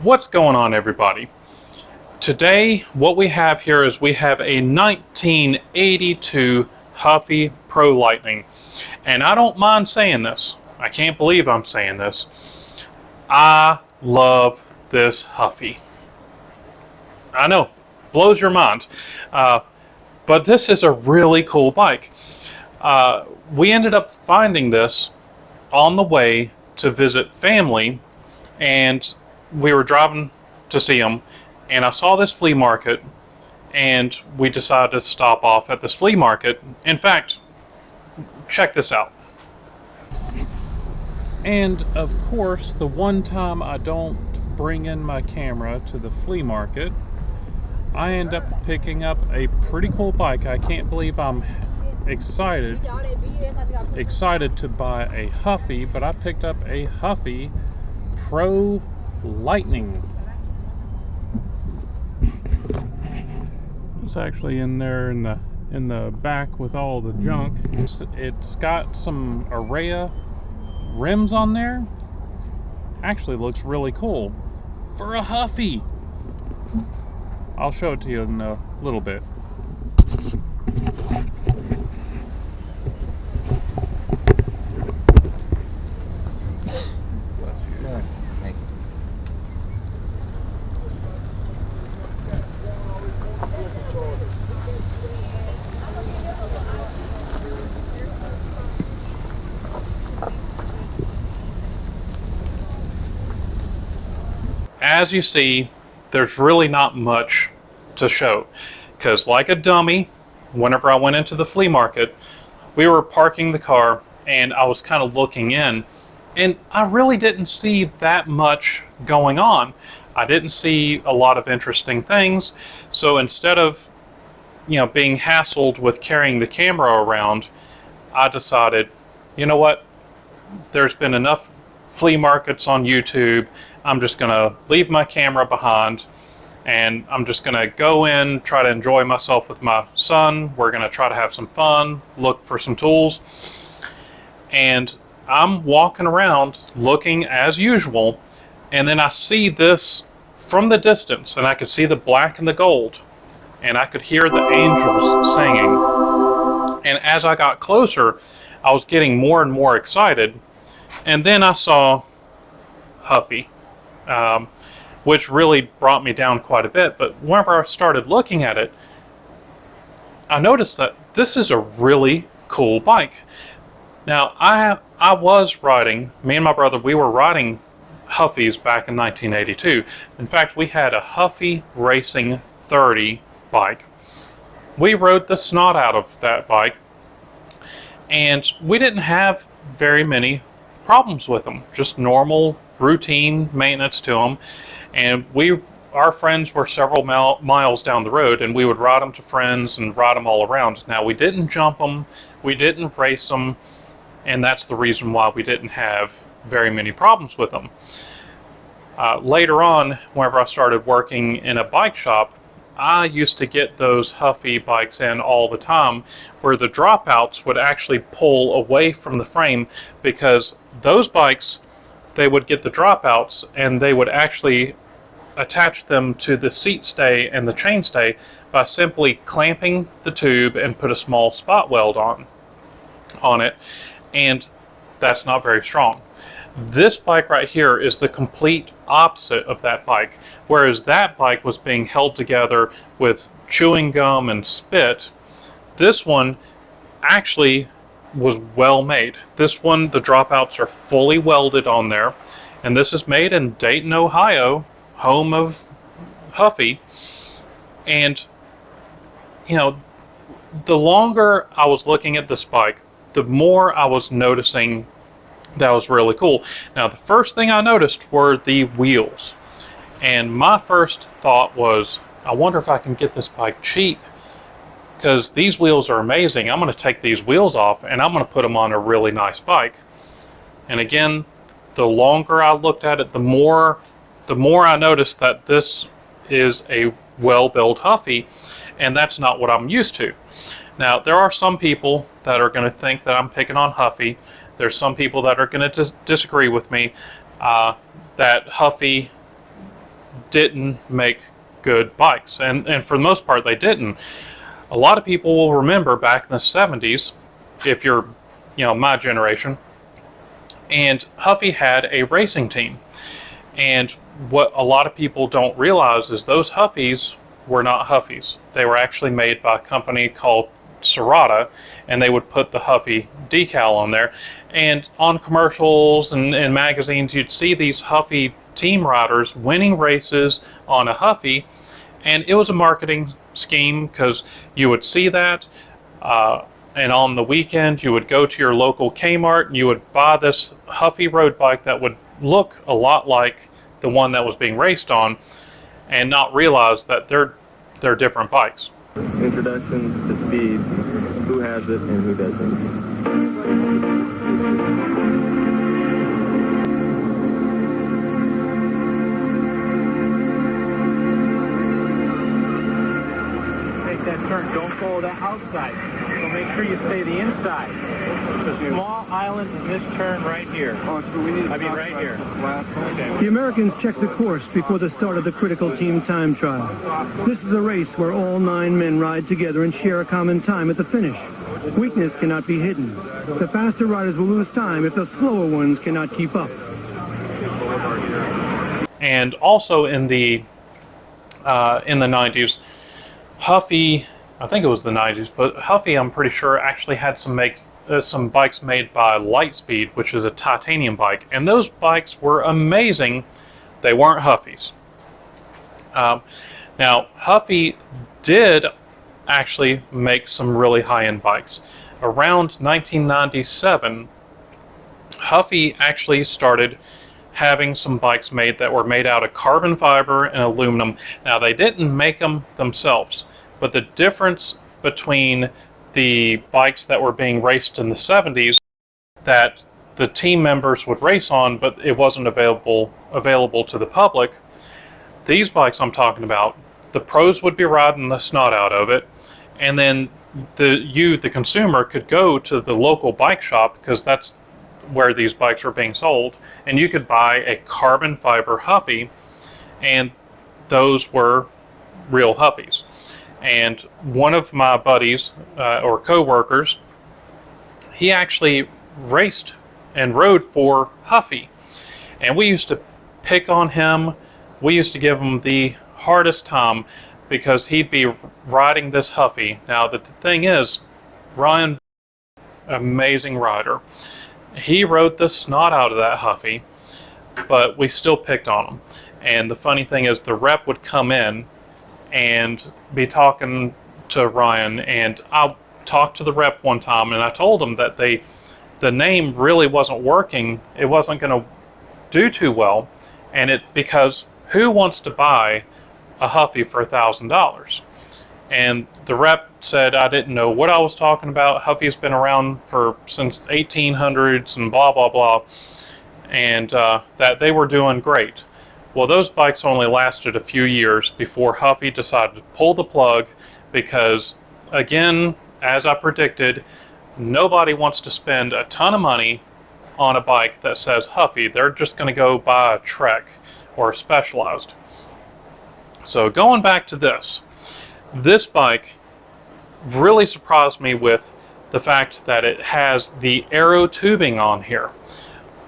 What's going on, everybody? Today what we have here is we have a 1982 Huffy Pro Lightning, and I don't mind saying this. I can't believe I'm saying this. I love this Huffy. I know, blows your mind, uh, but this is a really cool bike. We ended up finding this on the way to visit family, and we were driving to see them, and I saw this flea market, and we decided to stop off at this flea market. In fact, check this out. And of course, the one time I don't bring in my camera to the flea market, I end up picking up a pretty cool bike. I can't believe I'm excited to buy a Huffy, but I picked up a Huffy Pro Lightning. It's actually in there in the back with all the junk. It's got some Araya rims on there. Actually looks really cool for a Huffy. I'll show it to you in a little bit. As you see, there's really not much to show, because like a dummy, whenever I went into the flea market, we were parking the car and I was kind of looking in, and I really didn't see that much going on. I didn't see a lot of interesting things, so instead of being hassled with carrying the camera around, I decided, you know what, there's been enough flea markets on YouTube. I'm just gonna leave my camera behind, and I'm just gonna go in, try to enjoy myself with my son. We're gonna try to have some fun, look for some tools, and I'm walking around looking as usual, and then I see this from the distance, and I could see the black and the gold, and I could hear the angels singing. And as I got closer, I was getting more and more excited, and then I saw Huffy, which really brought me down quite a bit. But whenever I started looking at it, I noticed that this is a really cool bike. Now, I was riding, me and my brother, we were riding Huffys back in 1982. In fact, we had a Huffy Racing 30 bike. We rode the snot out of that bike, and we didn't have very many problems with them, just normal routine maintenance to them. And our friends were several miles down the road, and we would ride them to friends and ride them all around. Now, we didn't jump them, we didn't race them, and that's the reason why we didn't have very many problems with them. Later on, whenever I started working in a bike shop, I used to get those Huffy bikes in all the time, where the dropouts would actually pull away from the frame, because those bikes, they would get the dropouts and they would actually attach them to the seat stay and the chain stay by simply clamping the tube and put a small spot weld on it, and that's not very strong. This bike right here is the complete opposite of that bike. Whereas that bike was being held together with chewing gum and spit, this one actually was well made. This one, the dropouts are fully welded on there, and this is made in Dayton, Ohio, home of Huffy. And the longer I was looking at this bike, the more I was noticing that was really cool. Now, the first thing I noticed were the wheels, and my first thought was, I wonder if I can get this bike cheap, because these wheels are amazing. I'm going to take these wheels off and I'm going to put them on a really nice bike. And again, the longer I looked at it, the more I noticed that this is a well-built Huffy, and that's not what I'm used to. Now, there are some people that are going to think that I'm picking on Huffy. There's some people that are going to disagree with me, that Huffy didn't make good bikes, and for the most part they didn't. A lot of people will remember back in the 70s, if you're, my generation, and Huffy had a racing team. And what a lot of people don't realize is those Huffies were not Huffies. They were actually made by a company called Serrata, and they would put the Huffy decal on there. And on commercials and magazines, you'd see these Huffy team riders winning races on a Huffy, and it was a marketing scheme because you would see that, and on the weekend you would go to your local Kmart and you would buy this Huffy road bike that would look a lot like the one that was being raced on, and not realize that they're different bikes. Introduction to speed, who has it and who doesn't. That turn, don't go the outside, so make sure you stay the inside. It's a small island in this turn right here. Right here. Okay. The Americans check the course before the start of the critical team time trial. This is a race where all 9 men ride together and share a common time at the finish. Weakness cannot be hidden. The faster riders will lose time if the slower ones cannot keep up. And also in the 90s, Huffy, I think it was the 90s, but Huffy, I'm pretty sure, actually had some bikes made by Lightspeed, which is a titanium bike, and those bikes were amazing. They weren't Huffies. Now, Huffy did actually make some really high-end bikes. Around 1997, Huffy actually started having some bikes made that were made out of carbon fiber and aluminum. Now, they didn't make them themselves, but the difference between the bikes that were being raced in the 70s that the team members would race on, but it wasn't available to the public, these bikes I'm talking about, the pros would be riding the snot out of it, and then the consumer, could go to the local bike shop, because that's where these bikes were being sold, and you could buy a carbon fiber Huffy, and those were real Huffies. And one of my buddies or co-workers, he actually raced and rode for Huffy, and we used to pick on him. We used to give him the hardest time because he'd be riding this Huffy. Now the thing is, Ryan, amazing rider, he rode the snot out of that Huffy, but we still picked on him. And the funny thing is, the rep would come in and be talking to Ryan, and I talked to the rep one time, and I told him that the name really wasn't working. It wasn't going to do too well, and because who wants to buy a Huffy for $1,000? And the rep said I didn't know what I was talking about. Huffy's been around since 1800s and blah blah blah, and that they were doing great. Well, those bikes only lasted a few years before Huffy decided to pull the plug, because, again, as I predicted, nobody wants to spend a ton of money on a bike that says Huffy. They're just going to go buy a Trek or a Specialized. So going back to this bike really surprised me with the fact that it has the aero tubing on here.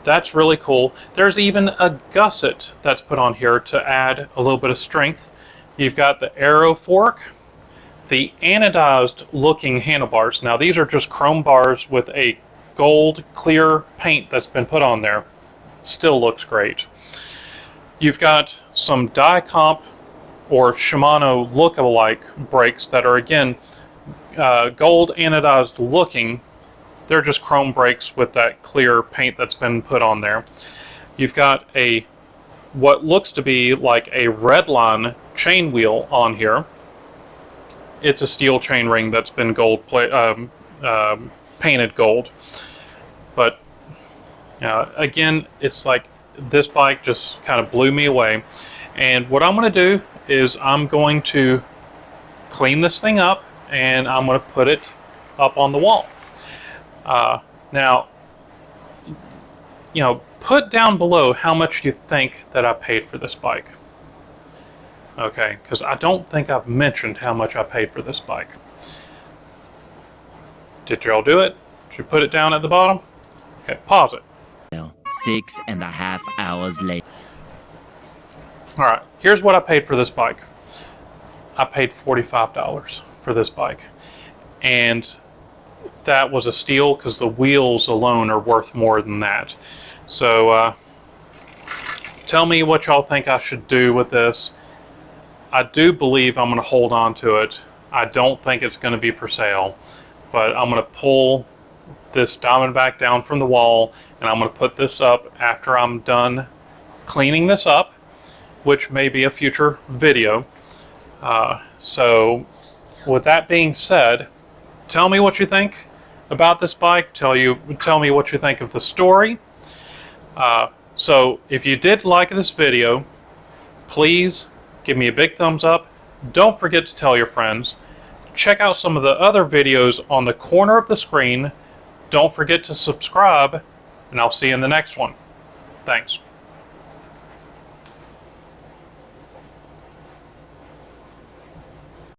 That's really cool. There's even a gusset that's put on here to add a little bit of strength. You've got the aero fork, the anodized looking handlebars. Now these are just chrome bars with a gold clear paint that's been put on there. Still looks great. You've got some die-comp or Shimano look-alike brakes that are, again, gold anodized looking. They're just chrome brakes with that clear paint that's been put on there. You've got what looks to be like a Redline chain wheel on here. It's a steel chain ring that's been painted gold. But again, it's like this bike just kind of blew me away. And what I'm going to do is I'm going to clean this thing up, and I'm going to put it up on the wall. Now, put down below how much you think that I paid for this bike. Okay, because I don't think I've mentioned how much I paid for this bike. Did y'all do it? Did you put it down at the bottom? Okay, pause it. 6.5 hours later. Alright, here's what I paid for this bike. I paid $45 for this bike. And that was a steal because the wheels alone are worth more than that. So, tell me what y'all think I should do with this. I do believe I'm going to hold on to it. I don't think it's going to be for sale. But I'm going to pull this Diamondback down from the wall, and I'm going to put this up after I'm done cleaning this up, which may be a future video. So with that being said, tell me what you think about this bike. Tell me what you think of the story. So if you did like this video, please give me a big thumbs up. Don't forget to tell your friends. Check out some of the other videos on the corner of the screen. Don't forget to subscribe, and I'll see you in the next one. Thanks.